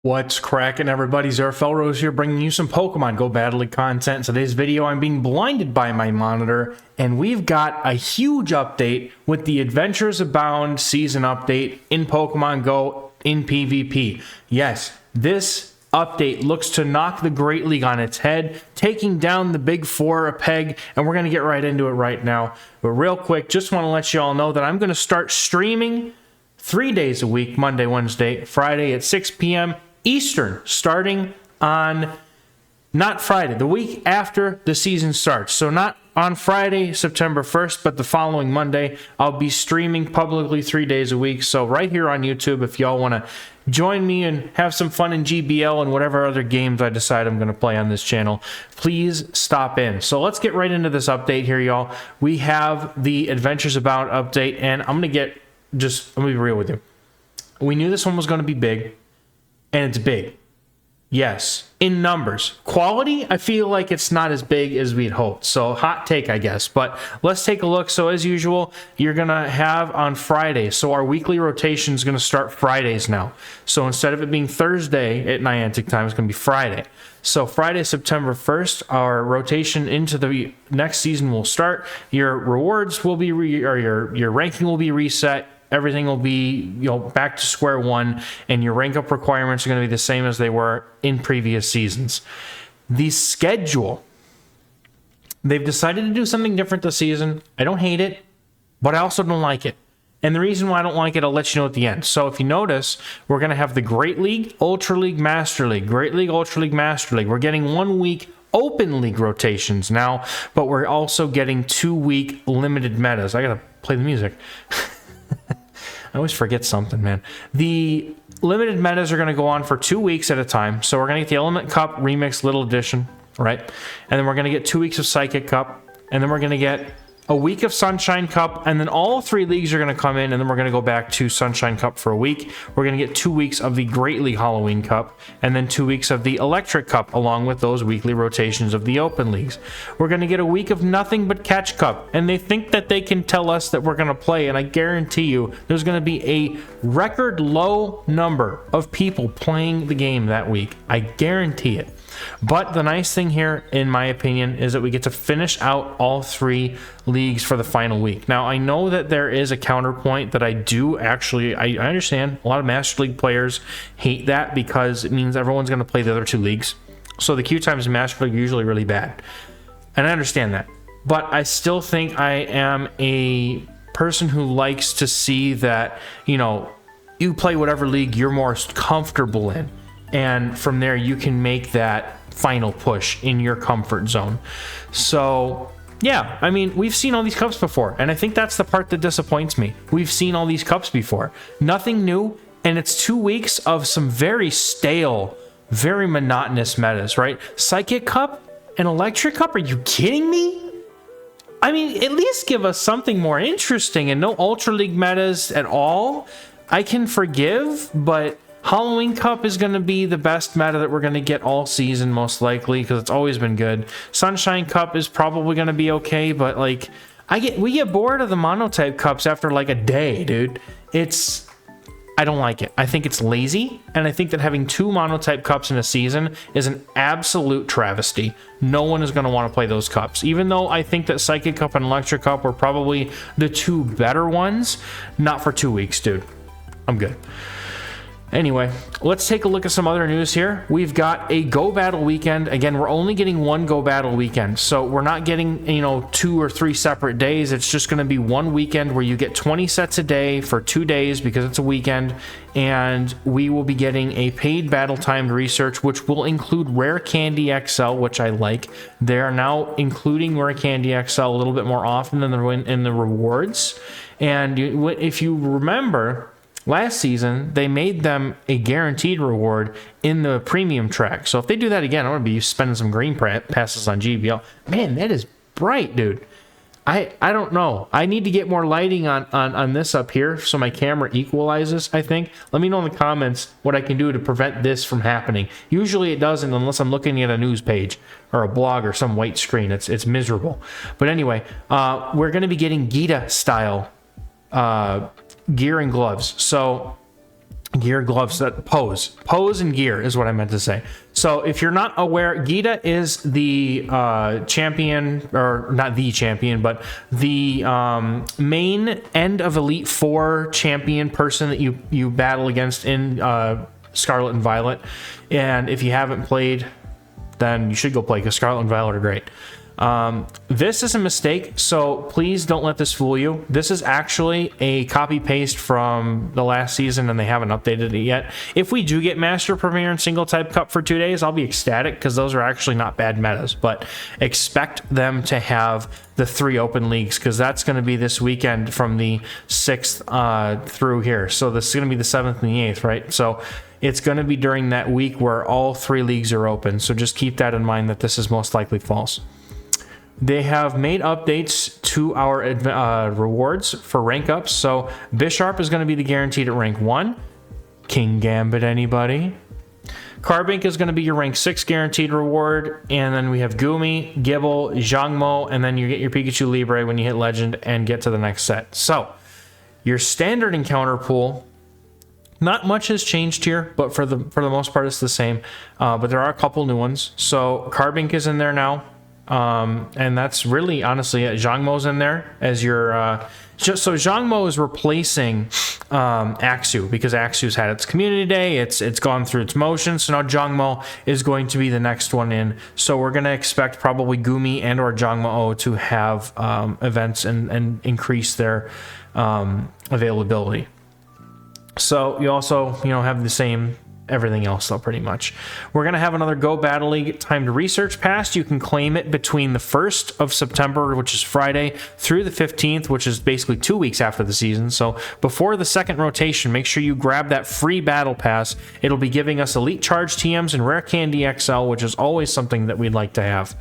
What's cracking, everybody? XehrFelrose here, bringing you some Pokemon Go Battle League content. In today's video, I'm being blinded by my monitor, and we've got a huge update with the Adventures Abound season update in Pokemon Go in PvP. Yes, this update looks to knock the Great League on its head, taking down the Big Four a peg, and we're going to get right into it right now. But real quick, just want to let you all know that I'm going to start streaming 3 days a week, Monday, Wednesday, Friday at 6 p.m. Eastern, starting on, not Friday, the week after the season starts. So not on Friday, September 1st, but the following Monday, I'll be streaming publicly 3 days a week. So right here on YouTube, if y'all want to join me and have some fun in GBL and whatever other games I decide I'm going to play on this channel, please stop in. So let's get right into this update here, y'all. We have the Adventures Abound update, and I'm going to be real with you. We knew this one was going to be big. And it's big. Yes. In numbers. Quality, I feel like it's not as big as we'd hoped. So hot take, I guess. But let's take a look. So as usual, you're going to have on Friday. So our weekly rotation is going to start Fridays now. So instead of it being Thursday at Niantic time, it's going to be Friday. So Friday, September 1st, our rotation into the next season will start. Your rewards will be, your ranking will be reset. Everything will be, back to square one, and your rank up requirements are going to be the same as they were in previous seasons. The schedule, they've decided to do something different this season. I don't hate it, but I also don't like it. And the reason why I don't like it, I'll let you know at the end. So if you notice, we're going to have the Great League, Ultra League, Master League, Great League, Ultra League, Master League. We're getting 1 week open league rotations now, but we're also getting 2 week limited metas. I got to play the music. I always forget something, man. The limited metas are going to go on for 2 weeks at a time. So we're going to get the Element Cup Remix Little Edition, right? And then we're going to get 2 weeks of Psychic Cup. And then we're going to get a week of Sunshine Cup. And then all 3 leagues are going to come in. And then we're going to go back to Sunshine Cup for a week. We're going to get 2 weeks of the Great League Halloween Cup. And then 2 weeks of the Electric Cup, along with those weekly rotations of the Open Leagues. We're going to get a week of nothing but Catch Cup. And they think that they can tell us that we're going to play. And I guarantee you, there's going to be a record low number of people playing the game that week. I guarantee it. But the nice thing here, in my opinion, is that we get to finish out all 3 leagues for the final week. Now, I know that there is a counterpoint that I do actually, I understand a lot of Master League players hate that because it means everyone's going to play the other 2 leagues. So the queue times in Master League are usually really bad. And I understand that. But I still think I am a person who likes to see that, you play whatever league you're more comfortable in. And from there, you can make that final push in your comfort zone. So, yeah, I mean, we've seen all these cups before. And I think that's the part that disappoints me. We've seen all these cups before. Nothing new. And it's 2 weeks of some very stale, very monotonous metas, right? Psychic Cup and Electric Cup? Are you kidding me? I mean, at least give us something more interesting and no Ultra League metas at all. I can forgive, but Halloween Cup is going to be the best meta that we're going to get all season, most likely, because it's always been good. Sunshine Cup is probably going to be okay, but like, we get bored of the monotype cups after like a day, dude. I don't like it. I think it's lazy, and I think that having 2 monotype cups in a season is an absolute travesty. No one is going to want to play those cups. Even though I think that Psychic Cup and Electric Cup were probably the 2 better ones, not for 2 weeks, dude. I'm good. Anyway, let's take a look at some other news here. We've got a Go Battle weekend. Again, we're only getting 1 Go Battle weekend. So we're not getting, 2 or 3 separate days. It's just going to be 1 weekend where you get 20 sets a day for 2 days because it's a weekend. And we will be getting a paid battle timed research, which will include Rare Candy XL, which I like. They are now including Rare Candy XL a little bit more often than in the rewards. And if you remember, last season, they made them a guaranteed reward in the premium track. So if they do that again, I'm going to be spending some green passes on GBL. Man, that is bright, dude. I don't know. I need to get more lighting on this up here so my camera equalizes, I think. Let me know in the comments what I can do to prevent this from happening. Usually it doesn't unless I'm looking at a news page or a blog or some white screen. It's miserable. But anyway, we're going to be getting Gita style gear and gloves. So Gear, gloves, that pose and gear is what I meant to say. So if you're not aware, Gita is the champion, or not the champion, but the main end of Elite Four champion person that you battle against in Scarlet and Violet. And if you haven't played, then you should go play, because Scarlet and Violet are great. This is a mistake, so please don't let this fool you. This is actually a copy paste from the last season, and they haven't updated it yet. If we do get Master Premier and Single Type Cup for 2 days, I'll be ecstatic, because those are actually not bad metas, but expect them to have the 3 open leagues, because that's going to be this weekend from the 6th through here. So this is going to be the 7th and the 8th, right? So it's going to be during that week where all 3 leagues are open, so just keep that in mind, that this is most likely false. They have made updates to our rewards for rank ups. So Bisharp is going to be the guaranteed at rank 1. King Gambit, anybody? Carbink is going to be your rank 6 guaranteed reward. And then we have Gumi, Gible, Zhangmo, and then you get your Pikachu Libre when you hit Legend and get to the next set. So your standard encounter pool, not much has changed here, but for the most part it's the same. But there are a couple new ones. So Carbink is in there now. And that's really, honestly, Zhangmo's in there as your, so Zhangmo is replacing, Axew, because Axew's had its community day, it's gone through its motions, so now Zhangmo is going to be the next one in, so we're going to expect probably Gumi and or Zhangmo to have, events and increase their, availability. So you also, have the same everything else, though, pretty much. We're going to have another Go Battle League timed research pass. You can claim it between the 1st of September, which is Friday, through the 15th, which is basically 2 weeks after the season. So before the second rotation, make sure you grab that free battle pass. It'll be giving us Elite Charge TMs and Rare Candy XL, which is always something that we'd like to have.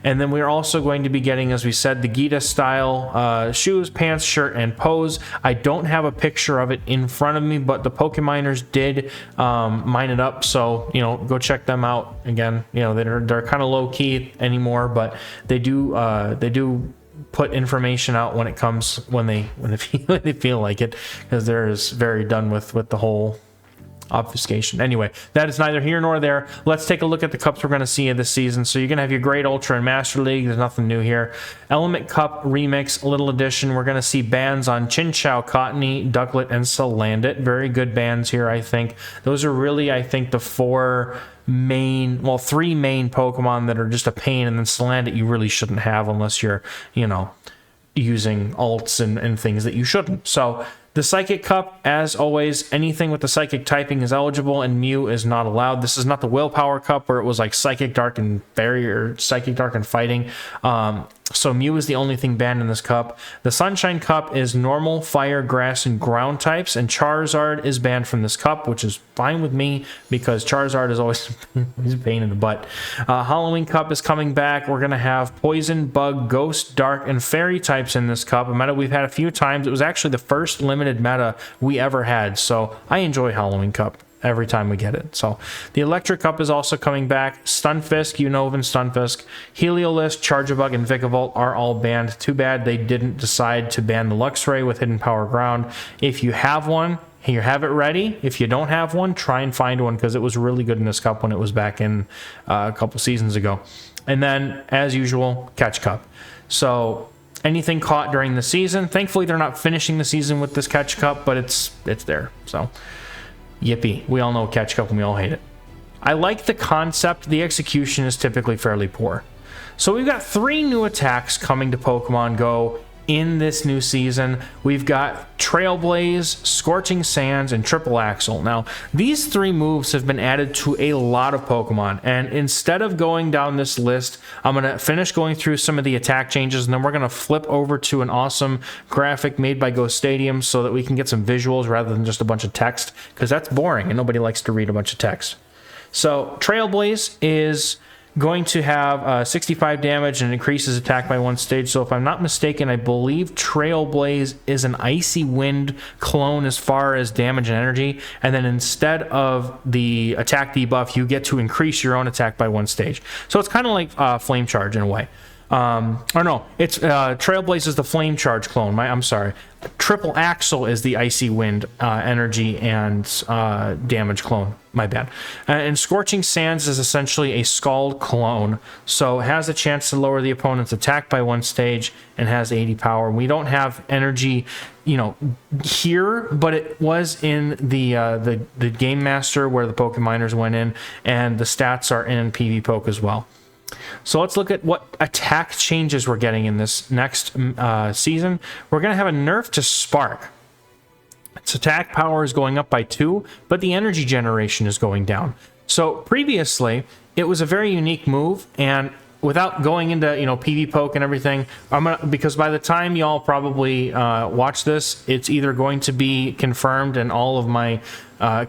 And then we're also going to be getting, as we said, the Gita style shoes, pants, shirt, and pose. I don't have a picture of it in front of me, but the Pokeminers did mine it up, so go check them out. Again, they're kind of low key anymore, but they do put information out when it comes when they feel like it, because they're very done with the whole obfuscation. Anyway, that is neither here nor there. Let's take a look at the cups we're going to see this season. So you're going to have your Great Ultra and Master League. There's nothing new here. Element Cup Remix Little Edition. We're going to see bans on Chinchou, Cottony, Ducklet, and Salandit. Very good bans here, I think. Those are really, I think, the 3 main Pokemon that are just a pain, and then Salandit you really shouldn't have unless you're, using alts and things that you shouldn't. So the Psychic Cup, as always, anything with the Psychic typing is eligible, and Mew is not allowed. This is not the Willpower Cup where it was like Psychic, Dark, and Fairy, or Psychic, Dark, and Fighting. So Mew is the only thing banned in this cup. The Sunshine Cup is normal, fire, grass, and ground types, and Charizard is banned from this cup, which is fine with me because Charizard is always a pain in the butt. Halloween Cup is coming back. We're going to have Poison, Bug, Ghost, Dark, and Fairy types in this cup. A meta we've had a few times. It was actually the first limited meta we ever had, so I enjoy Halloween Cup every time we get it. So the Electric Cup is also coming back. Stunfisk, Unova, and Stunfisk, Heliolisk, Charjabug, and Vikavolt are all banned. Too bad they didn't decide to ban the Luxray with Hidden Power Ground. If you have one, you have it ready. If you don't have one, try and find one, because it was really good in this cup when it was back in a couple seasons ago. And then, as usual, Catch Cup. So anything caught during the season. Thankfully, they're not finishing the season with this Catch Cup, but it's there. So yippee. We all know Catch Cup and we all hate it. I like the concept. The execution is typically fairly poor. So we've got 3 new attacks coming to Pokemon Go in this new season. We've got Trailblaze, Scorching Sands, and Triple Axle. Now, these 3 moves have been added to a lot of Pokemon, and instead of going down this list, I'm going to finish going through some of the attack changes, and then we're going to flip over to an awesome graphic made by Go Stadium so that we can get some visuals rather than just a bunch of text, because that's boring and nobody likes to read a bunch of text. So Trailblaze is going to have 65 damage and increases attack by 1 stage. So if I'm not mistaken, I believe Trailblaze is an Icy Wind clone as far as damage and energy. And then instead of the attack debuff, you get to increase your own attack by 1 stage. So it's kind of like Flame Charge in a way. Or no, it's Trailblaze is the Flame Charge clone. I'm sorry. Triple Axle is the Icy Wind energy and damage clone. My bad. And Scorching Sands is essentially a Scald clone, so it has a chance to lower the opponent's attack by 1 stage and has 80 power. We don't have energy, you know, here, but it was in the Game Master where the Pokeminers went in, and the stats are in PvPoke as well. So let's look at what attack changes we're getting in this next season. We're going to have a nerf to Spark. Its attack power is going up by 2, but the energy generation is going down. So previously, it was a very unique move, and without going into, you know, PvPoke and everything, because by the time y'all probably watch this, it's either going to be confirmed and all of my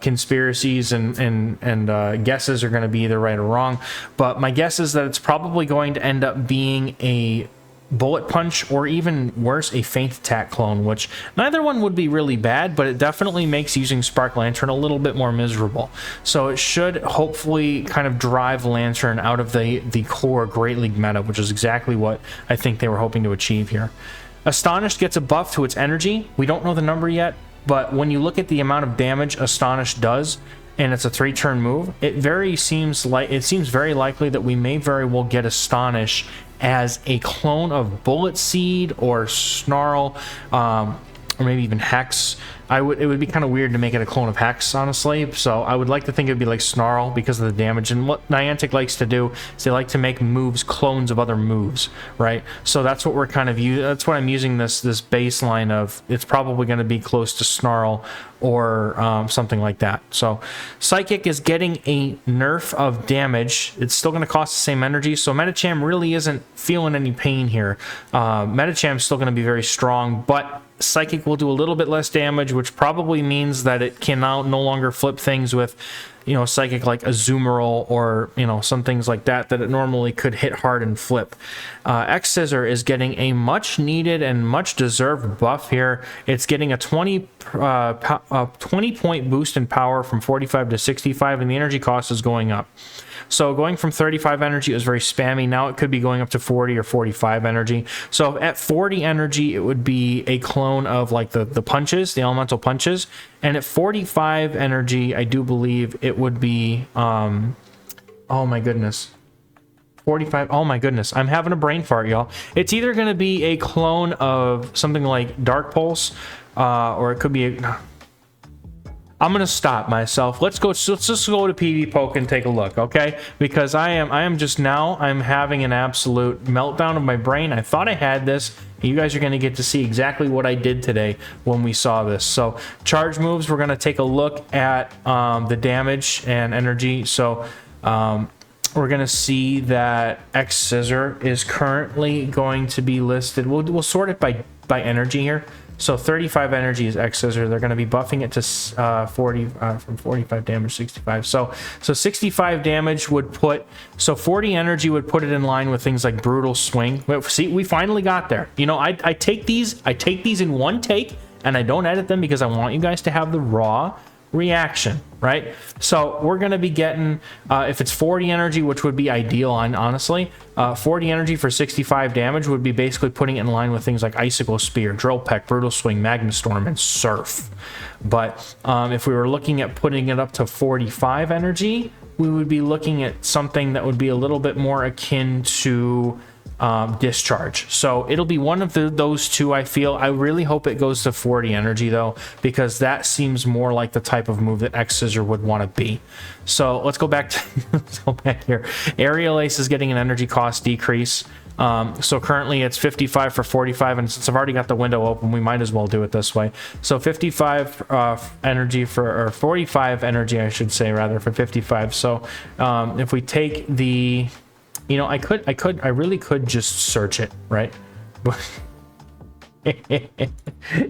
conspiracies and guesses are going to be either right or wrong. But my guess is that it's probably going to end up being a Bullet Punch, or even worse, a Feint Attack clone, which neither one would be really bad, but it definitely makes using Spark Lantern a little bit more miserable. So it should hopefully kind of drive Lantern out of the core Great League meta, which is exactly what I think they were hoping to achieve here. Astonished gets a buff to its energy. We don't know the number yet, but when you look at the amount of damage Astonished does, and it's a 3-turn move, it seems very likely that we may very well get Astonish as a clone of Bullet Seed or Snarl, or maybe even Hex. It would be kind of weird to make it a clone of Hex, honestly. So I would like to think it would be like Snarl because of the damage. And what Niantic likes to do is they like to make moves clones of other moves, right? So that's what we're kind of that's what I'm using this baseline of. It's probably going to be close to Snarl or something like that. So Psychic is getting a nerf of damage. It's still going to cost the same energy, so Medicham really isn't feeling any pain here. Medicham's still going to be very strong, but Psychic will do a little bit less damage, which probably means that it can now no longer flip things with, you know, Psychic like Azumarill or, you know, some things like that it normally could hit hard and flip. Xehr is getting a much needed and much deserved buff here. It's getting a 20 point boost in power from 45 to 65, and the energy cost is going up. So going from 35 energy, it was very spammy. Now it could be going up to 40 or 45 energy. So at 40 energy, it would be a clone of like the punches, the elemental punches. And at 45 energy, I do believe it would be, oh my goodness. 45, oh my goodness, I'm having a brain fart, y'all. It's either going to be a clone of something like Dark Pulse, or it could be I'm gonna stop myself. Let's just go to PvPoke and take a look, okay? Because I'm having an absolute meltdown of my brain. I thought I had this. You guys are gonna get to see exactly what I did today when we saw this. So charge moves, we're gonna take a look at the damage and energy. So we're gonna see that Xehr is currently going to be listed. We'll sort it by energy here. So 35 energy is Xehr. They're going to be buffing it to 40 from 45 damage, 65. So 65 damage would put, so 40 energy would put it in line with things like Brutal Swing. See, we finally got there. You know, I take these in one take, and I don't edit them because I want you guys to have the raw reaction, right? So we're going to be getting, if it's 40 energy, which would be ideal, honestly, 40 energy for 65 damage would be basically putting it in line with things like Icicle Spear, Drill Peck, Brutal Swing, Magma Storm, and Surf. But if we were looking at putting it up to 45 energy, we would be looking at something that would be a little bit more akin to Discharge. So it'll be one of those two, I feel. I really hope it goes to 40 energy though, because that seems more like the type of move that Xehr would want to be. So let's go back to let's go back here. Aerial Ace is getting an energy cost decrease. So currently it's 55 for 45, and since I've already got the window open, we might as well do it this way. So 55 energy or 45 energy, I should say, rather, for 55. So if we take the, you know, I really could just search it, right?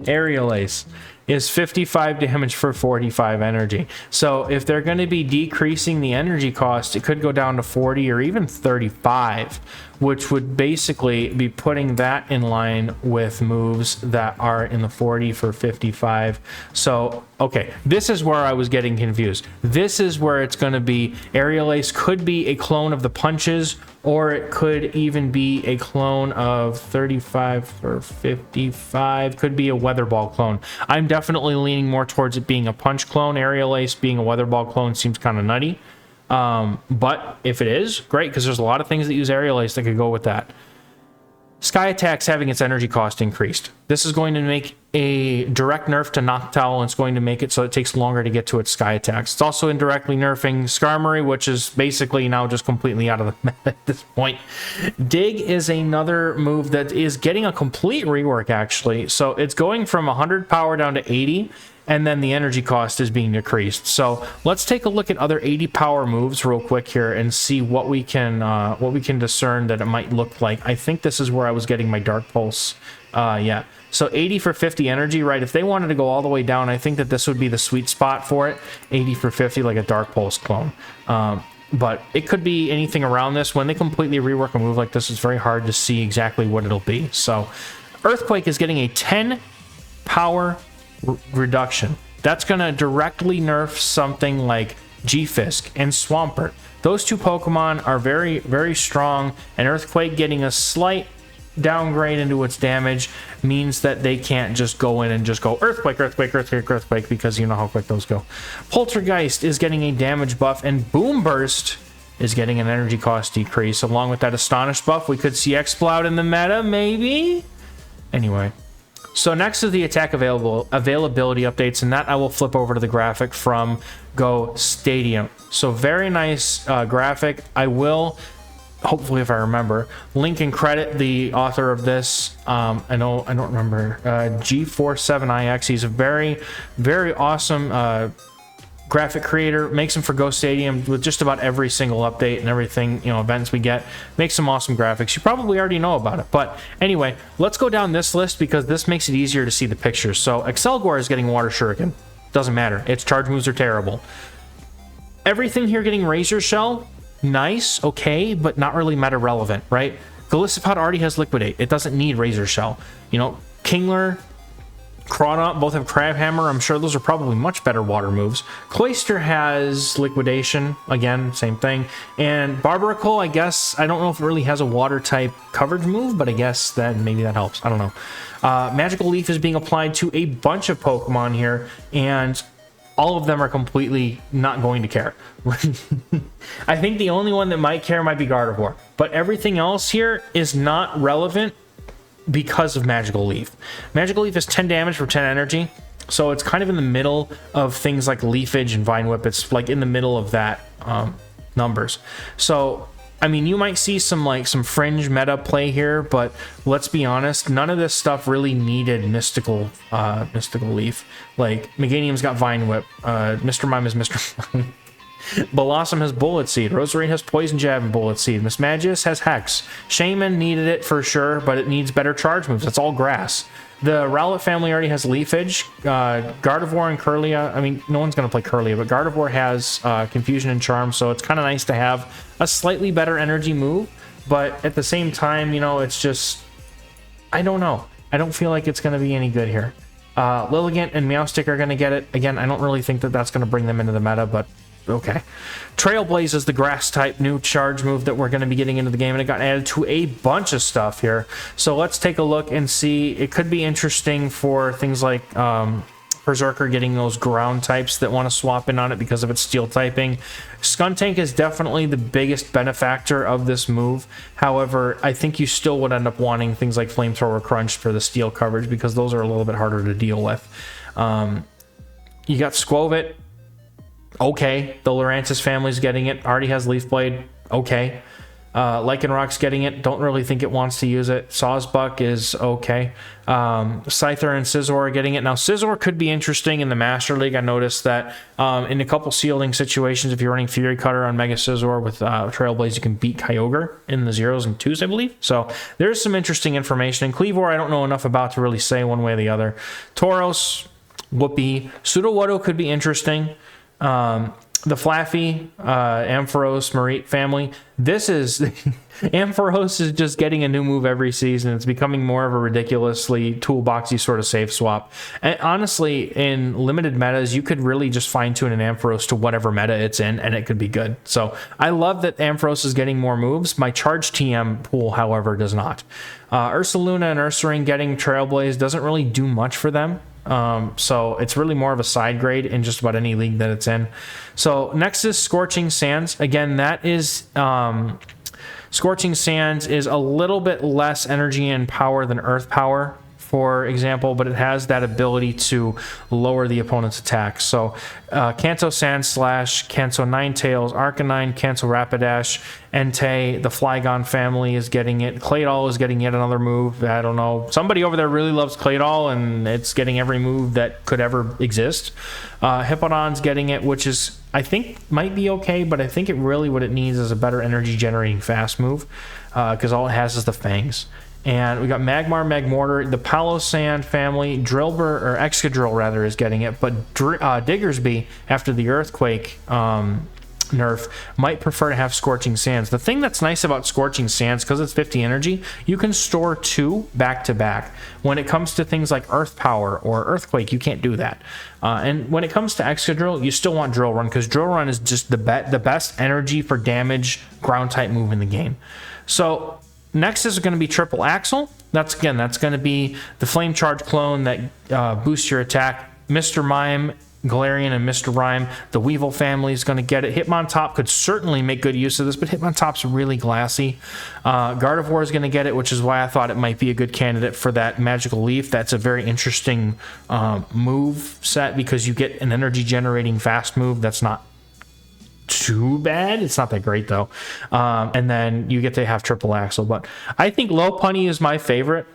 Aerial Ace is 55 damage for 45 energy. So if they're going to be decreasing the energy cost, it could go down to 40 or even 35, which would basically be putting that in line with moves that are in the 40 for 55. So, okay, this is where I was getting confused. This is where it's going to be Aerial Ace could be a clone of the punches, or it could even be a clone of 35 for 55. Could be a Weather Ball clone. I'm definitely leaning more towards it being a punch clone. Aerial Ace being a Weather Ball clone seems kind of nutty. But if it is, great, because there's a lot of things that use Aerial Ace that could go with that. Sky Attack's having its energy cost increased. This is going to make a direct nerf to Noctowl, and it's going to make it so it takes longer to get to its Sky Attacks. It's also indirectly nerfing Skarmory, which is basically now just completely out of the meta at this point. Dig is another move that is getting a complete rework, actually. So it's going from 100 power down to 80, and then the energy cost is being decreased. So let's take a look at other 80 power moves real quick here and see what we can discern that it might look like. I think this is where I was getting my Dark Pulse. Yeah. So 80 for 50 energy, right? If they wanted to go all the way down, I think that this would be the sweet spot for it. 80 for 50, like a Dark Pulse clone. But it could be anything around this. When they completely rework a move like this, it's very hard to see exactly what it'll be. So Earthquake is getting a 10 power reduction. That's going to directly nerf something like G-Fisk and Swampert. Those two Pokemon are very, very strong, and Earthquake getting a slight downgrade into its damage means that they can't just go in and just go Earthquake, Earthquake, Earthquake, Earthquake, because you know how quick those go. Poltergeist is getting a damage buff, and Boom Burst is getting an energy cost decrease. Along with that Astonish buff, we could see Exploud in the meta, maybe? Anyway. So next is the attack availability updates, and that I will flip over to the graphic from Go Stadium. So very nice graphic. I will, hopefully if I remember, link and credit the author of this. I don't remember. G47IX. He's a very, very awesome graphic creator. Makes them for Go Stadium with just about every single update and everything, you know, events we get. Makes some awesome graphics. You probably already know about it, but anyway, let's go down this list because this makes it easier to see the pictures. So Excelgor is getting Water Shuriken. Doesn't matter. Its charge moves are terrible. Everything here getting Razor Shell. Nice, okay, but not really meta relevant, right? Golisopod already has Liquidate. It doesn't need Razor Shell. You know, Kingler, Crawdaunt both have Crab Hammer. I'm sure those are probably much better water moves. Cloyster has Liquidation. Again, same thing. And Barbaracle, I guess, I don't know if it really has a water type coverage move, but I guess that maybe that helps. I don't know. Magical Leaf is being applied to a bunch of Pokemon here, and all of them are completely not going to care. I think the only one that might care might be Gardevoir, but everything else here is not relevant because of Magical Leaf. Magical Leaf is 10 damage for 10 energy, so it's kind of in the middle of things like Leafage and Vine Whip. It's like in the middle of that numbers. So, I mean, you might see some fringe meta play here, but let's be honest, none of this stuff really needed Mystical Leaf. Like, Meganium's got Vine Whip, Mr. Mime is Mr. Mime. Blossom has Bullet Seed. Roserade has Poison Jab and Bullet Seed. Mismagius has Hex. Shaman needed it for sure, but it needs better charge moves. It's all grass. The Rowlet family already has Leafage. Gardevoir and Kirlia, I mean, no one's going to play Kirlia, but Gardevoir has Confusion and Charm, so it's kind of nice to have a slightly better energy move, but at the same time, you know, it's just, I don't know. I don't feel like it's going to be any good here. Lilligant and Meowstic are going to get it. Again, I don't really think that that's going to bring them into the meta, but okay. Trailblaze is the grass type new charge move that we're going to be getting into the game, and it got added to a bunch of stuff here. So let's take a look and see. It could be interesting for things like Berserker getting those ground types that want to swap in on it because of its steel typing. Skuntank is definitely the biggest benefactor of this move. However, I think you still would end up wanting things like Flamethrower Crunch for the steel coverage because those are a little bit harder to deal with. You got Skwovet. Okay, the Lurantis family's getting it. Already has Leaf Blade. Okay. Lycanroc's getting it. Don't really think it wants to use it. Sawsbuck is okay. Scyther and Scizor are getting it. Now, Scizor could be interesting in the Master League. I noticed that in a couple shielding situations, if you're running Fury Cutter on Mega Scizor with Trailblaze, you can beat Kyogre in the 0s and 2s, I believe. So there's some interesting information. And Cleavor, I don't know enough about to really say one way or the other. Tauros, Whoopee. Sudowoodo could be interesting. The Flaffy, Ampharos, Mareep family. This is Ampharos is just getting a new move every season. It's becoming more of a ridiculously toolboxy sort of safe swap. And honestly, in limited metas, you could really just fine tune an Ampharos to whatever meta it's in, and it could be good. So I love that Ampharos is getting more moves. My charge TM pool, however, does not. Ursaluna and Ursaring getting Trailblaze doesn't really do much for them. So it's really more of a side grade in just about any league that it's in. So next is Scorching Sands. Again, that is Scorching Sands is a little bit less energy and power than Earth Power, for example, but it has that ability to lower the opponent's attack. So Kanto Sandslash, Kanto Ninetales, Arcanine, Kanto Rapidash, Entei, the Flygon family is getting it. Claydol is getting yet another move. I don't know. Somebody over there really loves Claydol, and it's getting every move that could ever exist. Hippowdon's getting it, which is, I think, might be okay, but I think what it needs is a better energy generating fast move, because all it has is the fangs. And we got Magmar, Magmortar, the Palossand family, Drillbur, or Excadrill rather, is getting it, but Diggersby, after the Earthquake nerf, might prefer to have Scorching Sands. The thing that's nice about Scorching Sands, because it's 50 energy, you can store 2 back to back. When it comes to things like Earth Power or Earthquake, you can't do that. And when it comes to Excadrill, you still want Drill Run, because Drill Run is just the best energy for damage ground type move in the game. So next is going to be Triple Axle. That's going to be the Flame Charge clone that boosts your attack. Mr. Mime, Galarian, and Mr. Rhyme. The Weevil family is going to get it. Hitmontop could certainly make good use of this, but Hitmontop's really glassy. Gardevoir is going to get it, which is why I thought it might be a good candidate for that Magical Leaf. That's a very interesting move set, because you get an energy generating fast move that's not too bad. It's not that great though. And then you get to have Triple Axle, but I think Lopunny is my favorite.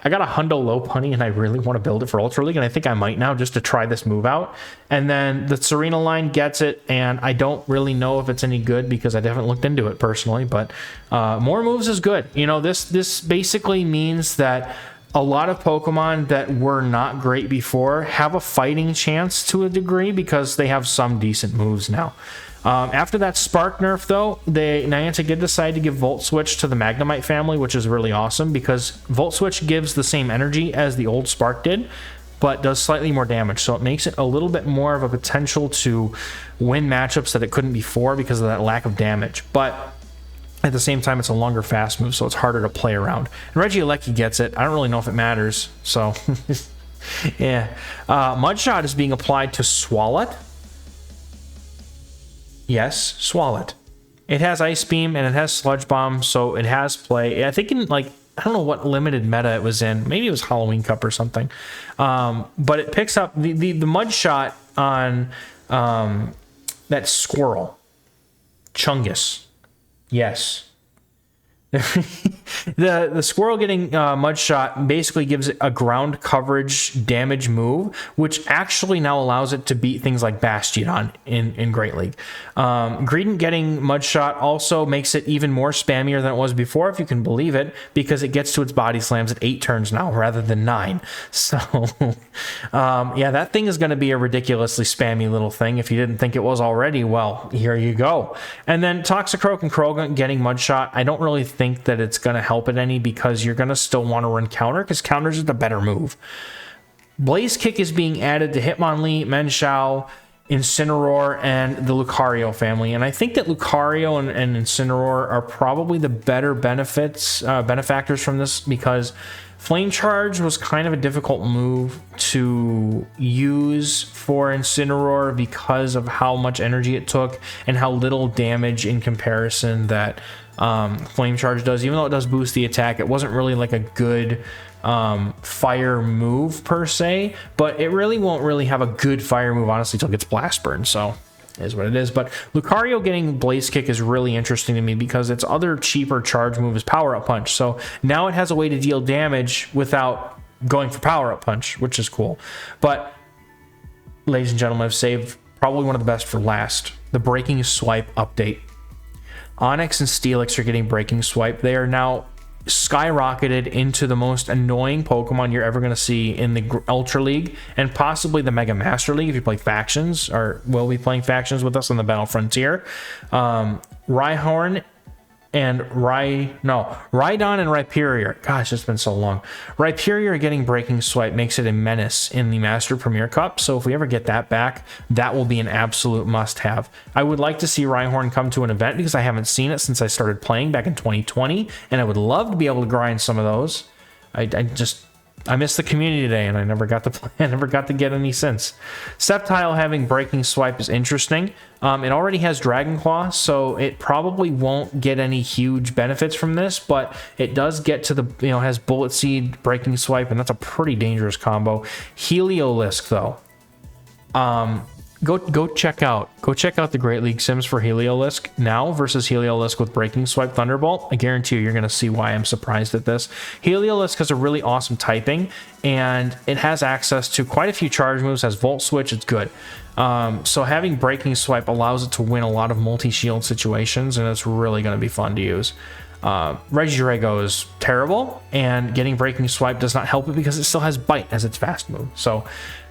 I got a Hundo Lopunny and I really want to build it for Ultra League, and I think I might now, just to try this move out. And then the Serena line gets it, and I don't really know if it's any good because I haven't looked into it personally, but more moves is good. You know, this basically means that a lot of Pokemon that were not great before have a fighting chance to a degree, because they have some decent moves now. After that Spark nerf, though, Niantic did decide to give Volt Switch to the Magnemite family, which is really awesome, because Volt Switch gives the same energy as the old Spark did, but does slightly more damage. So it makes it a little bit more of a potential to win matchups that it couldn't before because of that lack of damage. But at the same time, it's a longer fast move, so it's harder to play around. And Regieleki gets it. I don't really know if it matters, so yeah. Mudshot is being applied to Swalot. Yes, Swalot. It has Ice Beam and it has Sludge Bomb, so it has play. I think in, like, I don't know what limited meta it was in. Maybe it was Halloween Cup or something. But it picks up the Mudshot on that Squirrel. Chungus. Yes. The Squirrel getting Mudshot basically gives it a ground coverage damage move, which actually now allows it to beat things like Bastion in Great League. Greedent getting Mudshot also makes it even more spammier than it was before, if you can believe it, because it gets to its body slams at 8 turns now rather than 9. So yeah, that thing is going to be a ridiculously spammy little thing. If you didn't think it was already, well, here you go. And then Toxicroak and Krogan getting Mudshot, I don't really think that it's going to help it any, because you're going to still want to run counter, because counters is the better move. Blaze Kick is being added to Hitmonlee, Menshao, Incineroar, and the Lucario family, and I think that Lucario and Incineroar are probably the better benefactors from this, because Flame Charge was kind of a difficult move to use for Incineroar because of how much energy it took and how little damage in comparison that Flame Charge does. Even though it does boost the attack, it wasn't really like a good fire move per se, but it really won't really have a good fire move, honestly, until it gets Blast Burn, so it is what it is. But Lucario getting Blaze Kick is really interesting to me, because its other cheaper charge move is Power Up Punch, so now it has a way to deal damage without going for Power Up Punch, which is cool. But ladies and gentlemen, I've saved probably one of the best for last, the Breaking Swipe update. Onyx and Steelix are getting Breaking Swipe. They are now skyrocketed into the most annoying Pokemon you're ever going to see in the Ultra League and possibly the Mega Master League if you play factions, or will be playing factions with us on the Battle Frontier. Rhyhorn and Rhydon and Rhyperior. Gosh, it's been so long. Rhyperior getting Breaking Swipe makes it a menace in the Master Premier Cup, so if we ever get that back, that will be an absolute must-have. I would like to see Rhyhorn come to an event because I haven't seen it since I started playing back in 2020, and I would love to be able to grind some of those. I missed the community today, and I never got to play. I never got to get any since. Sceptile having Breaking Swipe is interesting. It already has Dragon Claw, so it probably won't get any huge benefits from this, but it does get to the, has Bullet Seed, Breaking Swipe, and that's a pretty dangerous combo. Heliolisk, though. Go check out the Great League Sims for Heliolisk now versus Heliolisk with Breaking Swipe Thunderbolt. I guarantee you're going to see why I'm surprised at this. Heliolisk has a really awesome typing, and it has access to quite a few charge moves, has Volt Switch, it's good. So having Breaking Swipe allows it to win a lot of multi-shield situations, and it's really going to be fun to use. Regidrago is terrible, and getting Breaking Swipe does not help it because it still has Bite as its fast move. So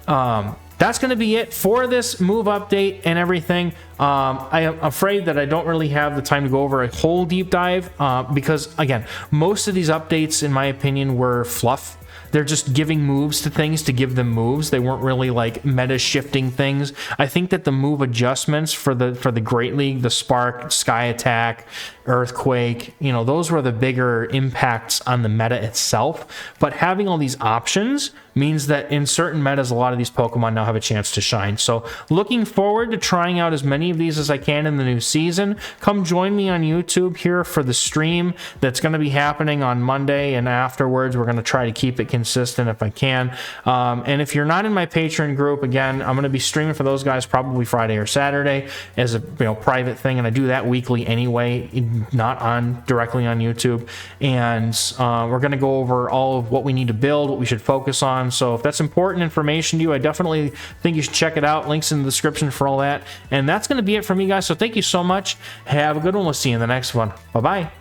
that's going to be it for this move update and everything. I am afraid that I don't really have the time to go over a whole deep dive because, again, most of these updates, in my opinion, were fluff. They're just giving moves to things to give them moves. They weren't really like meta shifting things. I think that the move adjustments for the Great League, the Spark, Sky Attack, Earthquake, those were the bigger impacts on the meta itself. But having all these options means that in certain metas, a lot of these Pokemon now have a chance to shine. So looking forward to trying out as many of these as I can in the new season. Come join me on YouTube here for the stream that's going to be happening on Monday, and afterwards we're going to try to keep it consistent if I can. And if you're not in my Patreon group, again, I'm going to be streaming for those guys probably Friday or Saturday as a private thing, and I do that weekly anyway, not directly on YouTube. And we're going to go over all of what we need to build, what we should focus on. So if that's important information to you, I definitely think you should check it out. Links in the description for all that. And that's going to be it for me, guys. So thank you so much. Have a good one. We'll see you in the next one. Bye-bye.